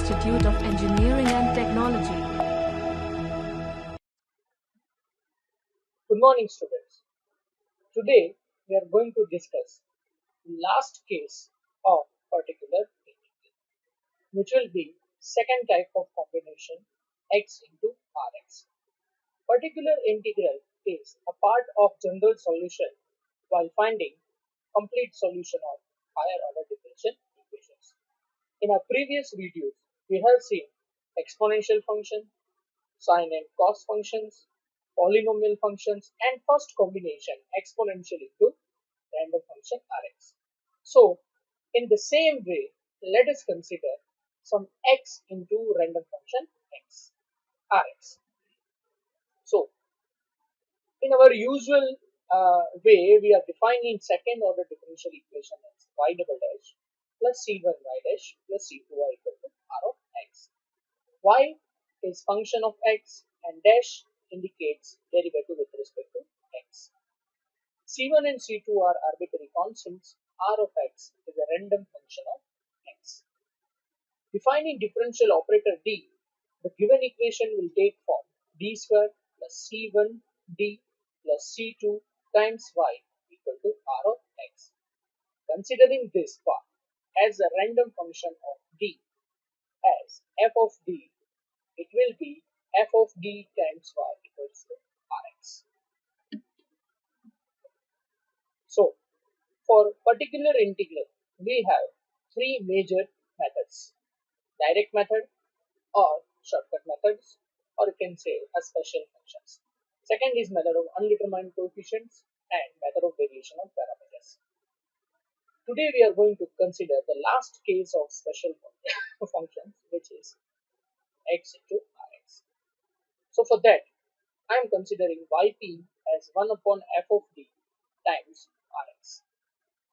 Institute of Engineering and Technology. Good morning, students. Today we are going to discuss the last case of particular integral, which will be second type of combination x into rx. Particular integral is a part of general solution while finding complete solution of higher order differential equations. In our previous videos, we have seen exponential function, sine and cos functions, polynomial functions, and first combination exponential into random function rx. So, in the same way, let us consider some x into random function x rx. So, in our usual way, we are defining second order differential equation as y double dash plus c1y dash plus c2y equal to r of x. Y is function of x and dash indicates derivative with respect to x. C1 and C2 are arbitrary constants. R of x is a random function of x. Defining differential operator d, the given equation will take form d square plus C1 d plus C2 times y equal to r of x. Considering this part as a random function of d as f of d, it will be f of d times y equals to rx. So, for particular integral, we have three major methods: direct method, or shortcut methods, or you can say a special functions. Second is method of undetermined coefficients and method of variation of parameters. Today we are going to consider the last case of special functions, which is x into rx. So for that, I am considering yp as 1 upon f of d times rx,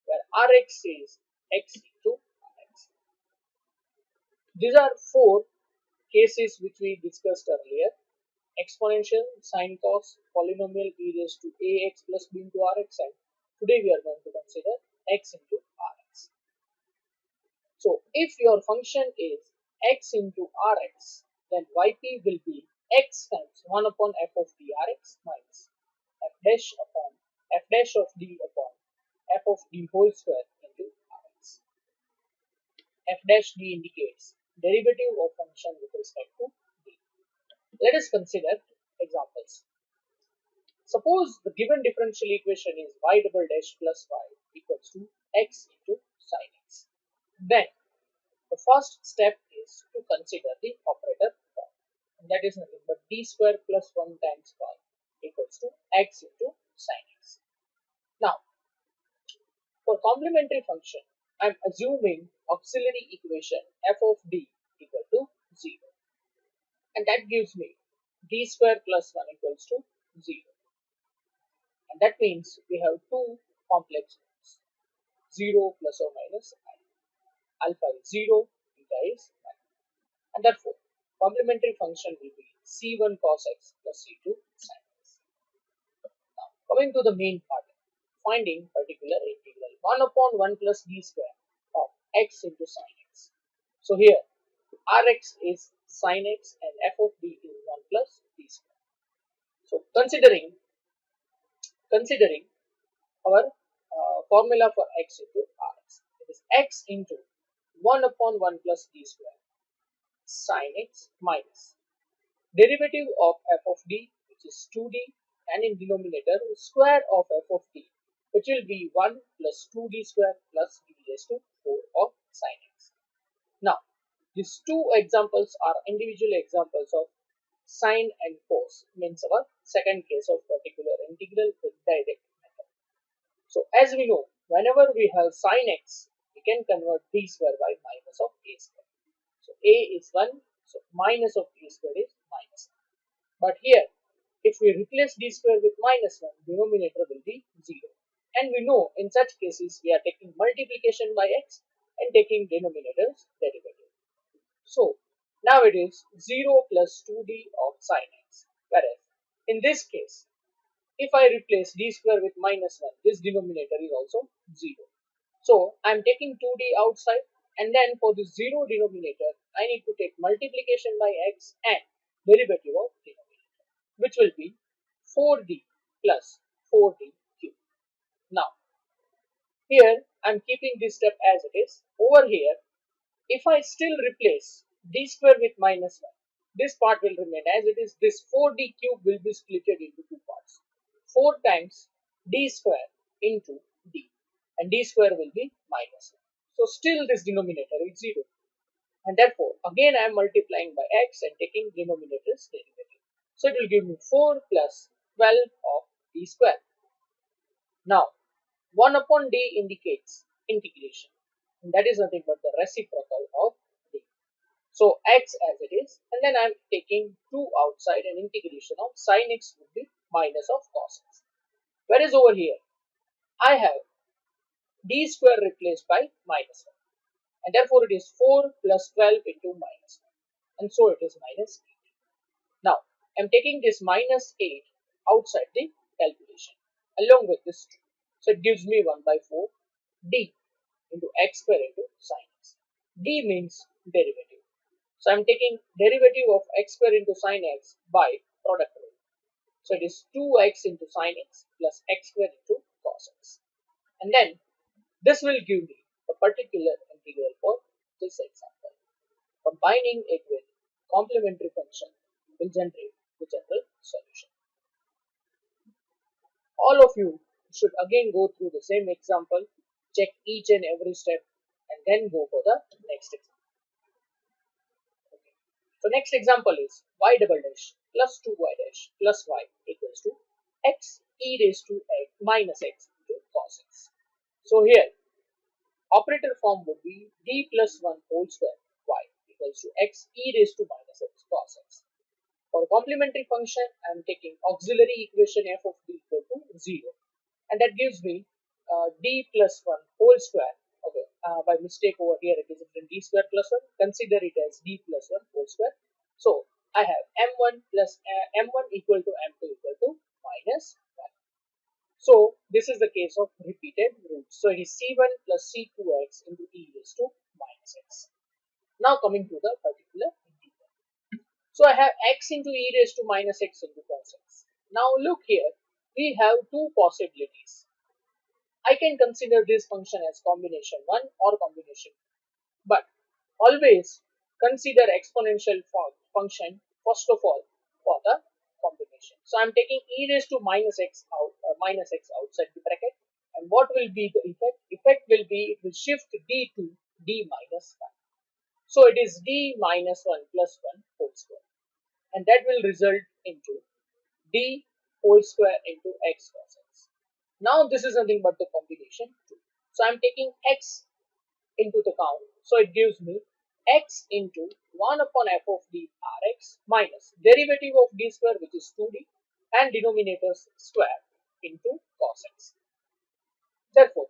where rx is x into rx. These are four cases which we discussed earlier: exponential, sine, cos, polynomial e raised to ax plus b into rx, and today we are going to consider x into rx. So if your function is x into rx, then yp will be x times 1 upon f of d rx minus f dash of d upon f of d whole square into rx. F dash d indicates derivative of function with respect to d. Let us consider examples. Suppose the given differential equation is y double dash plus y equals to x into sine x. Then the first step is to consider the operator form, and that is nothing but d square plus 1 times y equals to x into sine x. Now, for complementary function, I am assuming auxiliary equation f of d equal to 0, and that gives me d square plus 1 equals to 0, and that means we have two complex terms, 0 plus or minus I. Alpha is 0, beta is 1, and therefore complementary function will be c1 cos x plus c2 sin x. Now coming to the main part, finding particular integral 1 upon 1 plus d square of x into sin x. So here rx is sin x and f of d is 1 plus d square. So considering our formula for x into rx, it is x into 1 upon 1 plus d square sin x minus derivative of f of d, which is 2d, and in denominator square of f of d, which will be 1 plus 2d square plus d raised to 4 of sin x. Now, these two examples are individual examples of sine and cos, means our second case of particular integral with direct method. So as we know, whenever we have sine x, we can convert d square by minus of a square. So a is 1, so minus of a square is minus 1. But here, if we replace d square with minus 1, denominator will be 0. And we know in such cases we are taking multiplication by x and taking denominator's derivative. So now it is 0 plus 2d of sin x, whereas in this case, if I replace d square with minus 1, this denominator is also 0. So I am taking 2d outside, And then for the 0 denominator, I need to take multiplication by x and derivative of denominator, which will be 4d plus 4d cube. Now, here I'm keeping this step as it is. Over here, if I still replace d square with minus 1, this part will remain as it is. This 4d cube will be split into two parts. 4 times d square into d, and d square will be minus 1. So still this denominator is 0. And therefore, again I am multiplying by x and taking denominator's derivative. So it will give me 4 plus 12 of d square. Now, 1 upon d indicates integration, and that is nothing but the reciprocal of d. So x as it is, and then I am taking 2 outside, and integration of sin x would be minus of cos x. Whereas over here, I have d square replaced by minus 1, and therefore it is 4 plus 12 into minus 1, and so it is minus 8. Now, I am taking this minus 8 outside the calculation along with this 2. So it gives me 1 by 4 d into x square into sin x. D means derivative. So I am taking derivative of x square into sin x by product rule. So it is 2x into sin x plus x square into cos x. And then this will give me a particular integral for this example. Combining it with complementary function will generate the general solution. All of you should again go through the same example, check each and every step, and then go for the next example. Okay. So next example is y double dash plus 2y dash plus y equals to x e raised to x minus x into cos x. So here, operator form would be d plus 1 whole square y equals to x e raised to minus x cos x. For complementary function, I am taking auxiliary equation f of d equal to 0, and that gives me d plus 1 whole square. Okay, by mistake over here it is written d square plus 1. Consider it as d plus 1 whole square. So I have m1 plus m1 equal to m2 equal to minus 1. So this is the case of repeated roots. So it is c1 plus c2x into e raised to minus x. Now coming to the particular integral. So I have x into e raised to minus x into cos x. Now look here, we have two possibilities. I can consider this function as combination 1 or combination 2. But always consider exponential function first of all for the combination. So I am taking e raised to minus x outside the bracket, and what will be the effect? Effect will be, it will shift d to d minus 1. So it is d minus 1 plus 1 whole square, and that will result into d whole square into x cos x. Now this is nothing but the combination 2. So I am taking x into the count. So it gives me x into 1 upon f of d rx minus derivative of d square, which is 2d, and denominator square into cos x. Therefore,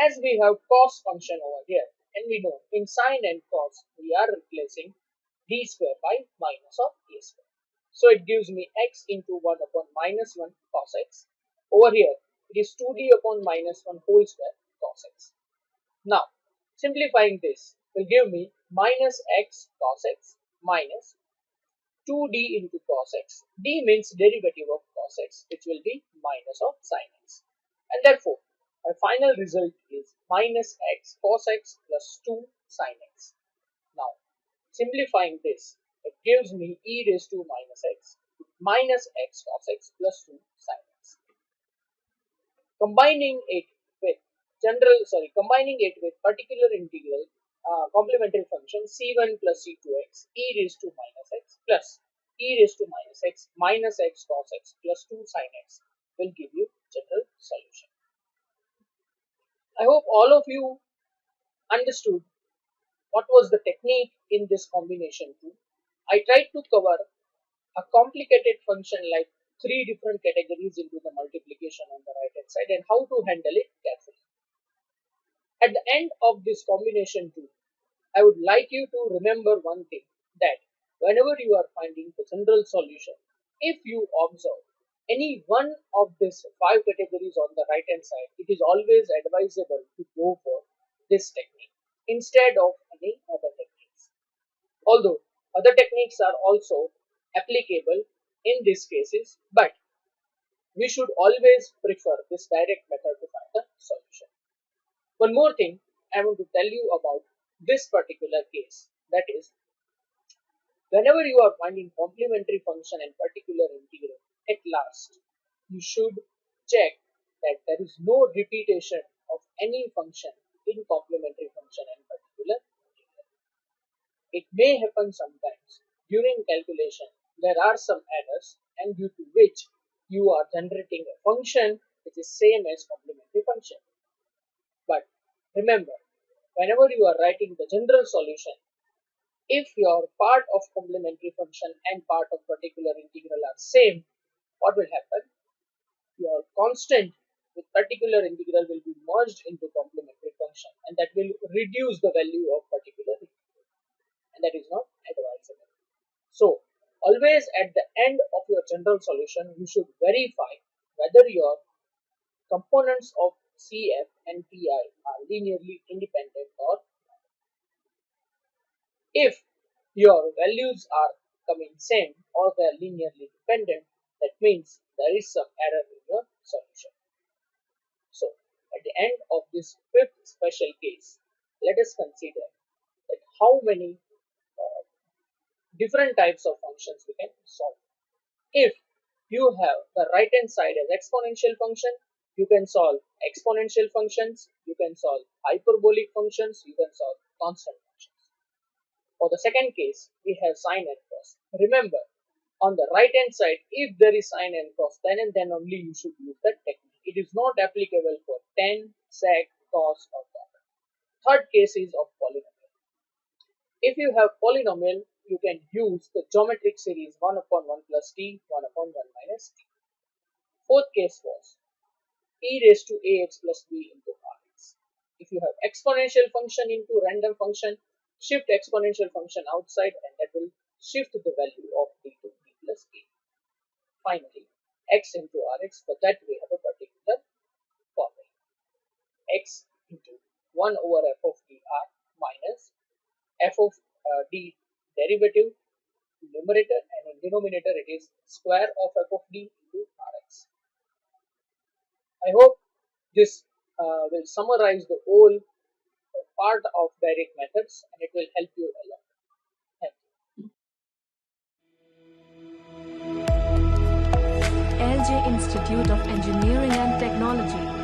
as we have cos function over here, and we know in sine and cos we are replacing d square by minus of a square. So it gives me x into 1 upon minus 1 cos x. Over here it is 2d upon minus 1 whole square cos x. Now simplifying this will give me minus x cos x minus 2d into cos x. D means derivative of cos x, which will be minus of sin x. And therefore my final result is minus x cos x plus 2 sin x. Now simplifying this, it gives me e raised to minus x cos x plus 2 sin x. Combining it with particular integral complementary function c1 plus c2x e raised to minus x plus e raised to minus x minus x cos x plus 2 sin x will give you general solution. I hope all of you understood what was the technique in this combination 2. I tried to cover a complicated function like 3 different categories into the multiplication on the right hand side and how to handle it carefully. At the end of this combination 2, I would like you to remember one thing, that whenever you are finding the general solution, if you observe any one of these 5 categories on the right hand side, it is always advisable to go for this technique. instead of any other techniques. Although other techniques are also applicable in these cases, but we should always prefer this direct method to find the solution. One more thing I want to tell you about this particular case, that is, whenever you are finding complementary function and particular integral, at last you should check that there is no repetition of any function in complementary function and particular integral. It may happen sometimes during calculation there are some errors, and due to which you are generating a function which is same as complementary function. But remember, whenever you are writing the general solution, if your part of complementary function and part of particular integral are same, what will happen? Your constant with particular integral will be merged into complementary function, and that will reduce the value of particular integral, and that is not advisable. So always at the end of your general solution, you should verify whether your components of CF and PI are linearly independent or not. If your values are coming same or they are linearly dependent, that means there is some error in your solution. So at the end of this fifth special case, let us consider that how many different types of functions we can solve. If you have the right hand side as exponential function, you can solve exponential functions, you can solve hyperbolic functions, you can solve constant functions. For the second case, we have sine and cos. Remember, on the right hand side, if there is sine and cos, then and then only you should use that technique. It is not applicable for tan, sec, cos or cot. Third case is of polynomial. If you have polynomial, you can use the geometric series 1 upon 1 plus t, 1 upon 1 minus t. Fourth case was e raised to ax plus b into rx. If you have exponential function into random function, shift exponential function outside and that will shift the value of b to b plus a. Finally, x into rx, for that we have a particular formula. X into 1 over f of dr minus f of d derivative numerator, and in denominator it is square of f of d into rx. I hope this will summarize the whole part of direct methods and it will help you a lot. Thank you. LJ Institute of Engineering and Technology.